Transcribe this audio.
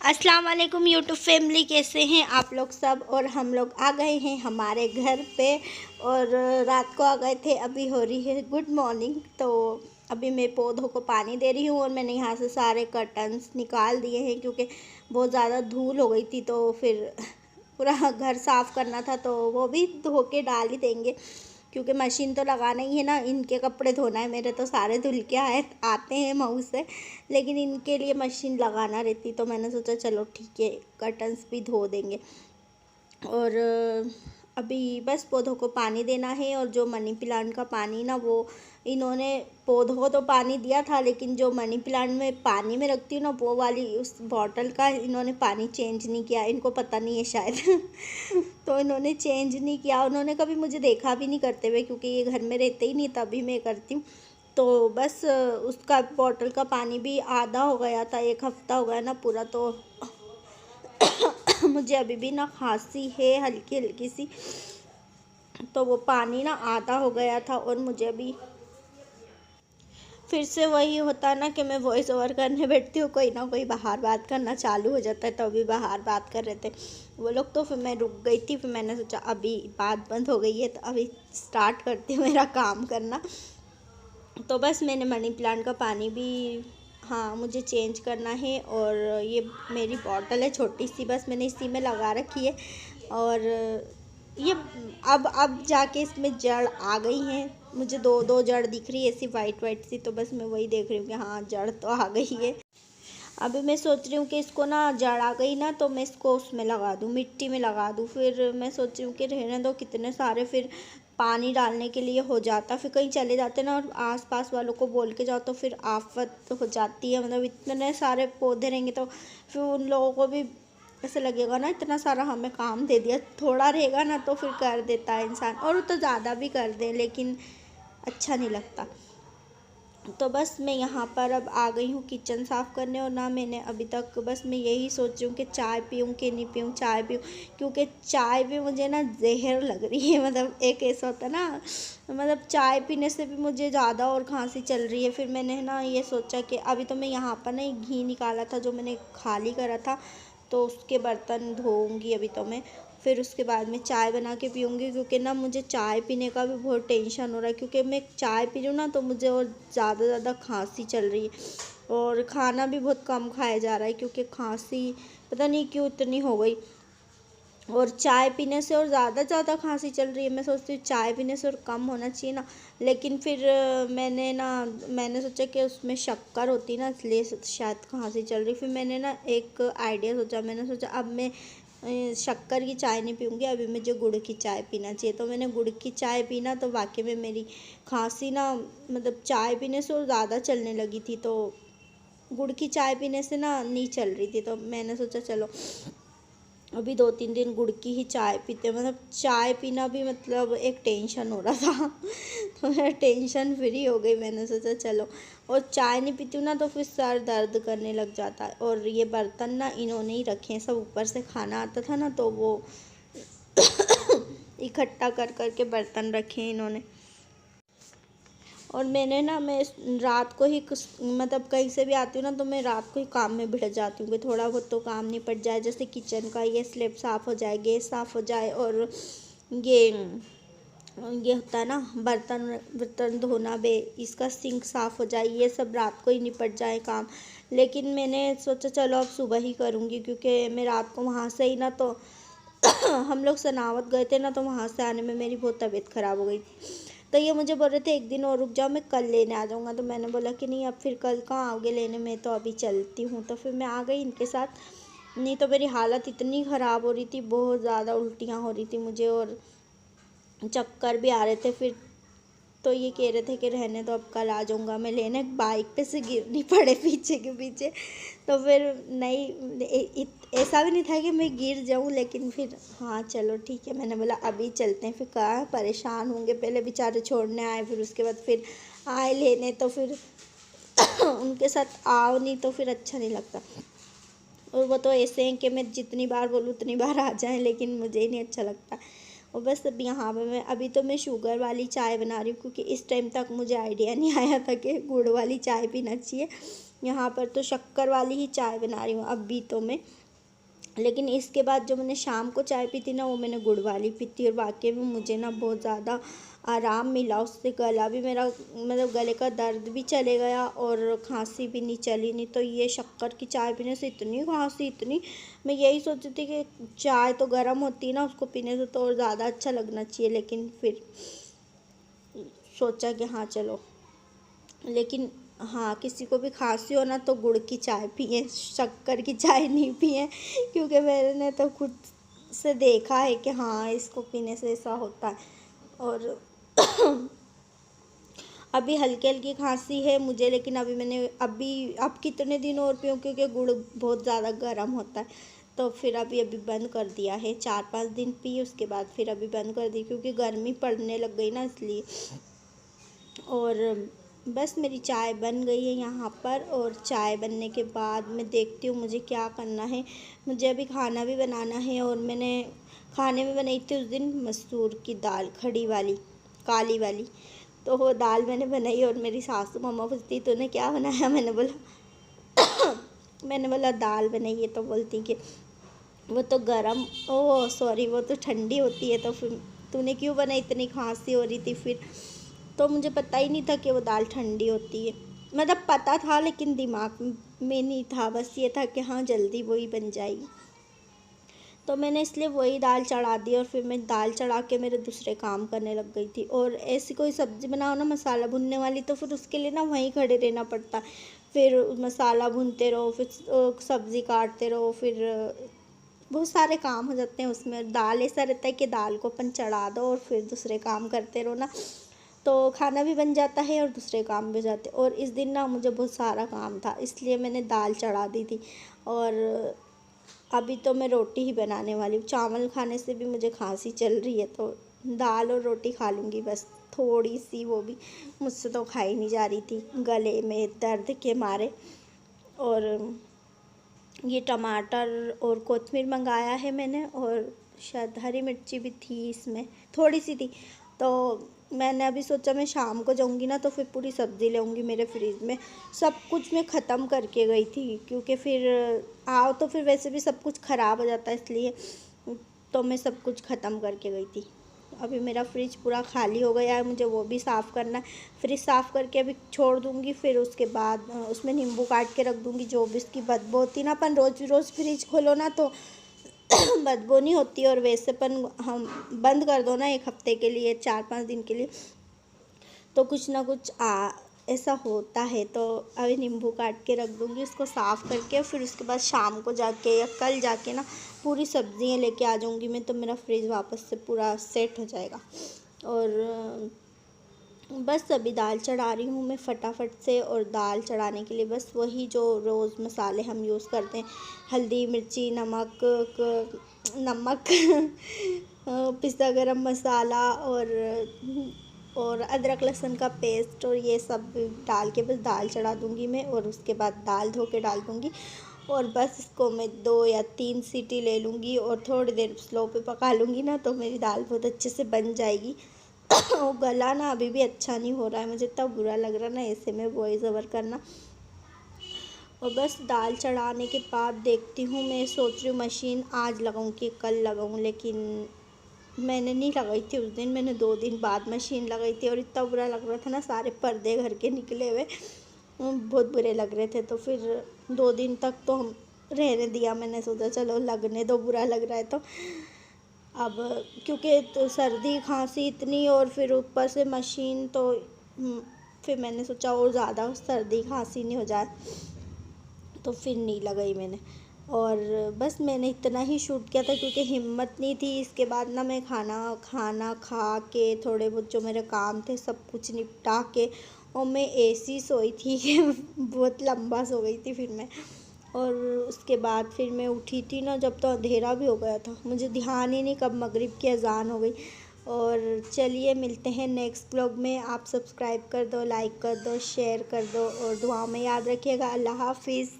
अस्सलाम वालेकुम YouTube family, कैसे हैं आप लोग सब। और हम लोग आ गए हैं हमारे घर पे और रात को आ गए थे। अभी हो रही है गुड मॉर्निंग। तो अभी मैं पौधों को पानी दे रही हूँ और मैंने यहाँ से सारे कर्टन्स निकाल दिए हैं क्योंकि बहुत ज़्यादा धूल हो गई थी। तो फिर पूरा घर साफ़ करना था, तो वो भी धो के डाल ही देंगे क्योंकि मशीन तो लगाना ही है ना। इनके कपड़े धोना है, मेरे तो सारे धुल के आते हैं मऊ से, लेकिन इनके लिए मशीन लगाना रहती। तो मैंने सोचा चलो ठीक है, कर्टन्स भी धो देंगे। और अभी बस पौधों को पानी देना है। और जो मनी प्लांट का पानी ना, वो इन्होंने पौधों को तो पानी दिया था, लेकिन जो मनी प्लांट में पानी में रखती हूँ ना, वो वाली उस बॉटल का इन्होंने पानी चेंज नहीं किया। इनको पता नहीं है शायद तो इन्होंने चेंज नहीं किया। उन्होंने कभी मुझे देखा भी नहीं करते हुए, क्योंकि ये घर में रहते ही नहीं, तभी मैं करती हूँ। तो बस उसका बॉटल का पानी भी आधा हो गया था, 1 हफ्ता हो गया ना पूरा। तो मुझे अभी भी ना खांसी है हल्की हल्की सी, तो वो पानी ना आधा हो गया था। और मुझे अभी फिर से वही होता है ना कि मैं वॉइस ओवर करने बैठती हूँ, कोई ना कोई बाहर बात करना चालू हो जाता है। तो अभी बाहर बात कर रहे थे वो लोग, तो फिर मैं रुक गई थी। फिर मैंने सोचा अभी बात बंद हो गई है तो अभी स्टार्ट करती हूँ मेरा काम करना। तो बस मैंने मनी प्लांट का पानी भी, हाँ, मुझे चेंज करना है। और ये मेरी बॉटल है छोटी सी, बस मैंने इसी में लगा रखी है। और ये अब जाके इसमें जड़ आ गई हैं। मुझे दो दो जड़ दिख रही है ऐसी वाइट वाइट सी, तो बस मैं वही देख रही हूँ कि हाँ, जड़ तो आ गई है। अभी मैं सोच रही हूँ कि इसको ना, जड़ आ गई ना, तो मैं इसको उसमें लगा दूँ, मिट्टी में लगा दूँ। फिर मैं सोच रही हूँ कि रहने दो, कितने सारे फिर पानी डालने के लिए हो जाता। फिर कहीं चले जाते ना और आसपास वालों को बोल के जाओ तो फिर आफत हो जाती है। मतलब इतने सारे पौधे रहेंगे तो फिर उन लोगों को भी ऐसे लगेगा ना, इतना सारा हमें काम दे दिया। थोड़ा रहेगा ना तो फिर कर देता है इंसान, और तो ज़्यादा भी कर दे लेकिन अच्छा नहीं लगता। तो बस मैं यहाँ पर अब आ गई हूँ किचन साफ़ करने। और ना मैंने अभी तक, बस मैं यही सोच रही हूँ कि चाय पीऊँ कि नहीं पीऊँ, चाय पीऊँ, क्योंकि चाय भी मुझे ना जहर लग रही है। मतलब एक ऐसा होता है ना, मतलब चाय पीने से भी मुझे ज़्यादा और खांसी चल रही है। फिर मैंने ना ये सोचा कि अभी तो मैं यहाँ पर ना घी निकाला था जो मैंने खाली करा था, तो उसके बर्तन धोऊँगी अभी तो मैं। फिर उसके बाद में चाय बना के पीऊँगी, क्योंकि ना मुझे चाय पीने का भी बहुत टेंशन हो रहा है। क्योंकि मैं चाय पी रही हूँ ना, तो मुझे और ज़्यादा खांसी चल रही है। और खाना भी बहुत कम खाया जा रहा है, क्योंकि खांसी पता नहीं क्यों इतनी हो गई। और चाय पीने से और ज़्यादा खांसी चल रही है। मैं सोचती हूँ चाय पीने से और कम होना चाहिए ना, लेकिन फिर मैंने सोचा कि उसमें शक्कर होती ना, इसलिए शायद खांसी चल रही। फिर मैंने ना एक आइडिया सोचा, मैंने सोचा अब मैं शक्कर की चाय नहीं पीऊँगी, अभी मुझे गुड़ की चाय पीना चाहिए। तो मैंने गुड़ की चाय पीना, तो वाकई में मेरी खांसी ना, मतलब चाय पीने से और ज़्यादा चलने लगी थी। तो गुड़ की चाय पीने से ना नहीं चल रही थी। तो मैंने सोचा चलो अभी 2-3 दिन गुड़ की ही चाय पीते हैं। मतलब चाय पीना भी मतलब एक टेंशन हो रहा था तो मेरा टेंशन फ्री हो गई। मैंने सोचा चलो, और चाय नहीं पीती हूँ ना तो फिर सर दर्द करने लग जाता है। और ये बर्तन ना इन्होंने ही रखे हैं, सब ऊपर से खाना आता था ना, तो वो इकट्ठा कर कर के बर्तन रखे हैं इन्होंने। और मैं रात को ही मतलब कहीं से भी आती हूँ ना, तो मैं रात को ही काम में भिड़ जाती हूँ कि थोड़ा बहुत तो काम निपट जाए। जैसे किचन का ये स्लैब साफ़ हो जाए, गैस साफ़ हो जाए, और ये होता है ना, बर्तन बर्तन धोना बे, इसका सिंक साफ़ हो जाए, ये सब रात को ही निपट जाए काम। लेकिन मैंने सोचा चलो अब सुबह ही करूँगी, क्योंकि मैं रात को वहाँ से ही ना, तो हम लोग सनावत गए थे ना, तो वहाँ से आने में मेरी बहुत तबीयत ख़राब हो गई थी। तो ये मुझे बोल रहे थे एक दिन और रुक जाओ, मैं कल लेने आ जाऊँगा। तो मैंने बोला कि नहीं, अब फिर कल कहाँ आओगे लेने में, तो अभी चलती हूँ। तो फिर मैं आ गई इनके साथ। नहीं तो मेरी हालत इतनी ख़राब हो रही थी, बहुत ज़्यादा उल्टियाँ हो रही थी मुझे और चक्कर भी आ रहे थे। फिर तो ये कह रहे थे कि रहने दो, अब कल आ जाऊँगा मैं लेने। बाइक पे से गिरनी पड़े पीछे के पीछे, तो फिर नहीं, ऐसा भी नहीं था कि मैं गिर जाऊँ, लेकिन फिर हाँ चलो ठीक है, मैंने बोला अभी चलते हैं। फिर कहाँ परेशान होंगे, पहले बेचारे छोड़ने आए, फिर उसके बाद फिर आए लेने, तो फिर उनके साथ आओ नहीं तो फिर अच्छा नहीं लगता। और वो तो ऐसे हैं कि मैं जितनी बार बोलूँ उतनी बार आ जाएं, लेकिन मुझे ही नहीं अच्छा लगता। और बस अब यहाँ पे मैं अभी तो मैं शुगर वाली चाय बना रही हूँ, क्योंकि इस टाइम तक मुझे आइडिया नहीं आया था कि गुड़ वाली चाय पीना चाहिए। यहाँ पर तो शक्कर वाली ही चाय बना रही हूँ अभी तो मैं। लेकिन इसके बाद जो मैंने शाम को चाय पी थी ना, वो मैंने गुड़ वाली पी थी, और वाकई में मुझे ना बहुत ज़्यादा आराम मिला उससे। गला भी मेरा, मतलब गले का दर्द भी चले गया और खांसी भी नहीं चली। नहीं तो ये शक्कर की चाय पीने से इतनी खांसी, इतनी, मैं यही सोचती थी कि चाय तो गर्म होती है ना, उसको पीने से तो और ज़्यादा अच्छा लगना चाहिए। लेकिन फिर सोचा कि हाँ चलो, लेकिन हाँ, किसी को भी खांसी हो ना तो गुड़ की चाय पिए, शक्कर की चाय नहीं पिए, क्योंकि मैंने तो खुद से देखा है कि हाँ इसको पीने से ऐसा होता है। और अभी हल्की हल्की खांसी है मुझे, लेकिन अब कितने दिन और पीऊँ, क्योंकि गुड़ बहुत ज़्यादा गर्म होता है। तो फिर अभी बंद कर दिया है, 4-5 दिन पी, उसके बाद फिर अभी बंद कर दी, क्योंकि गर्मी पड़ने लग गई ना, इसलिए। और बस मेरी चाय बन गई है यहाँ पर, और चाय बनने के बाद मैं देखती हूँ मुझे क्या करना है। मुझे अभी खाना भी बनाना है, और मैंने खाने में बनाई थी उस दिन मसूर की दाल, खड़ी वाली, काली वाली। तो वो दाल मैंने बनाई, और मेरी सासू मम्मा पूछती तूने क्या बनाया, मैंने बोला दाल बनाई है। तो बोलती कि वो तो गरम, ओह सॉरी, वो तो ठंडी होती है, तो फिर तूने क्यों बनाई, इतनी खांसी हो रही थी फिर। तो मुझे पता ही नहीं था कि वो दाल ठंडी होती है, मतलब पता था लेकिन दिमाग में नहीं था, बस ये था कि हाँ जल्दी वही बन जाएगी। तो मैंने इसलिए वही दाल चढ़ा दी, और फिर मैं दाल चढ़ा के मेरे दूसरे काम करने लग गई थी। और ऐसी कोई सब्ज़ी बनाओ ना मसाला भुनने वाली, तो फिर उसके लिए ना वहीं खड़े रहना पड़ता, फिर मसाला भूनते रहो, फिर सब्ज़ी काटते रहो, फिर बहुत सारे काम हो जाते हैं उसमें। दाल ऐसा रहता है कि दाल को अपन चढ़ा दो और फिर दूसरे काम करते रहो ना, तो खाना भी बन जाता है और दूसरे काम भी हो जाते। और इस दिन ना मुझे बहुत सारा काम था, इसलिए मैंने दाल चढ़ा दी थी। और अभी तो मैं रोटी ही बनाने वाली हूँ, चावल खाने से भी मुझे खांसी चल रही है, तो दाल और रोटी खा लूँगी बस, थोड़ी सी, वो भी मुझसे तो खाई नहीं जा रही थी गले में दर्द के मारे। और ये टमाटर और कोथिमीर मंगाया है मैंने, और शायद हरी मिर्ची भी थी इसमें, थोड़ी सी थी। तो मैंने अभी सोचा मैं शाम को जाऊंगी ना, तो फिर पूरी सब्ज़ी लेऊंगी। मेरे फ्रिज में सब कुछ मैं ख़त्म करके गई थी, क्योंकि फिर आओ तो फिर वैसे भी सब कुछ ख़राब हो जाता है, इसलिए तो मैं सब कुछ ख़त्म करके गई थी। अभी मेरा फ्रिज पूरा खाली हो गया है, मुझे वो भी साफ़ करना है। फ्रिज साफ़ करके अभी छोड़ दूँगी, फिर उसके बाद उसमें नींबू काट के रख दूँगी। जो भी उसकी बदबू होती ना, अपन रोज़ रोज़ फ्रिज खोलो ना तो बदबू नहीं होती, और वैसे अपन हम बंद कर दो ना 1 हफ्ते के लिए, 4-5 दिन के लिए, तो कुछ ना कुछ ऐसा होता है। तो अभी नींबू काट के रख दूँगी उसको साफ़ करके, फिर उसके बाद शाम को जाके या कल जाके ना पूरी सब्ज़ियाँ लेके आ जाऊँगी मैं, तो मेरा फ्रिज वापस से पूरा सेट हो जाएगा। और बस अभी दाल चढ़ा रही हूँ मैं फटाफट से। और दाल चढ़ाने के लिए बस वही जो रोज़ मसाले हम यूज़ करते हैं, हल्दी, मिर्ची, नमक पिस्ता गरम मसाला, और अदरक लहसुन का पेस्ट, और ये सब डाल के बस दाल चढ़ा दूँगी मैं। और उसके बाद दाल धो के डाल दूँगी, और बस इसको मैं 2 या 3 सीटी ले लूँगी, और थोड़ी देर स्लो पे पका लूँगी ना, तो मेरी दाल बहुत अच्छे से बन जाएगी। वो गला ना अभी भी अच्छा नहीं हो रहा है, मुझे इतना बुरा लग रहा है ना ऐसे में वॉइस ओवर करना। और बस दाल चढ़ाने के बाद देखती हूँ, मैं सोच रही हूँ मशीन आज लगाऊँ कि कल लगाऊँ, लेकिन मैंने नहीं लगाई थी उस दिन, मैंने 2 दिन बाद मशीन लगाई थी। और इतना बुरा लग रहा था ना, सारे पर्दे घर के निकले हुए बहुत बुरे लग रहे थे। तो फिर 2 दिन तक तो हम रहने दिया, मैंने सोचा चलो लगने दो, बुरा लग रहा है तो। अब क्योंकि तो सर्दी खांसी इतनी, और फिर ऊपर से मशीन, तो फिर मैंने सोचा और ज़्यादा सर्दी खांसी नहीं हो जाए, तो फिर नहीं लगाई मैंने। और बस मैंने इतना ही शूट किया था, क्योंकि हिम्मत नहीं थी। इसके बाद ना मैं खाना खा के थोड़े बहुत जो मेरे काम थे सब कुछ निपटा के, और मैं ऐसी सोई थी कि बहुत लंबा सो गई थी फिर मैं। और उसके बाद फिर मैं उठी थी ना, जब तो अंधेरा भी हो गया था, मुझे ध्यान ही नहीं कब मगरिब की अजान हो गई। और चलिए मिलते हैं नेक्स्ट व्लॉग में। आप सब्सक्राइब कर दो, लाइक कर दो, शेयर कर दो, और दुआ में याद रखिएगा। अल्लाह हाफिज़।